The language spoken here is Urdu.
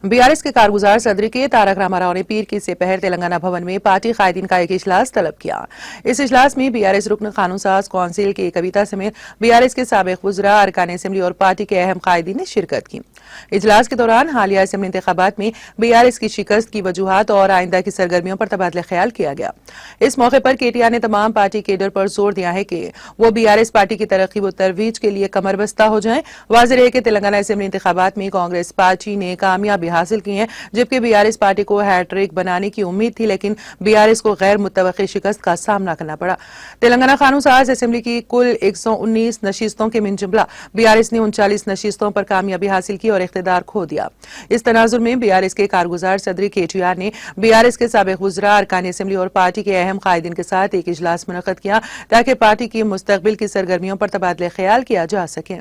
بی آر ایس کے کارگزار صدر کے تارک راما راؤ نے پیر کی سپہر تلنگانہ بھون میں پارٹی قائدین کا ایک اجلاس طلب کیا۔ اس اجلاس میں بی آر ایس رکن قانون ساز کونسل کے کویتا سمیت بی آر ایس کے سابق وزراء، ارکان اسمبلی اور پارٹی کے اہم قائدین نے شرکت کی۔ اجلاس کے دوران حالیہ اسمبلی انتخابات میں بی آر ایس کی شکست کی وجوہات اور آئندہ کی سرگرمیوں پر تبادلہ خیال کیا گیا۔ اس موقع پر کے ٹی آر نے تمام پارٹی کیڈر پر زور دیا ہے کہ وہ بی آر ایس پارٹی کی ترقی و ترویج کے لیے کمر بستہ ہو جائیں۔ واضح ہے کہ تلنگانہ اسمبلی انتخابات میں کانگریس پارٹی نے کامیابی حاصل کی ہے، جبکہ بی آر ایس پارٹی کو ہیٹرک بنانے کی امید تھی، لیکن بی آر ایس کو غیر متوقع شکست کا سامنا کرنا پڑا۔ تلنگانہ قانون ساز اسمبلی کی کل 119 نشستوں کے من جملہ بی آر ایس نے 39 نشستوں پر کامیابی حاصل کی اور اقتدار کھو دیا۔ اس تناظر میں بی آر ایس کے کارگزار صدر کے ٹی آر نے بی آر ایس کے سابق وزراء، ارکان اسمبلی اور پارٹی کے اہم قائدین کے ساتھ ایک اجلاس منعقد کیا تاکہ پارٹی کی مستقبل کی سرگرمیوں پر تبادلہ خیال کیا جا سکے۔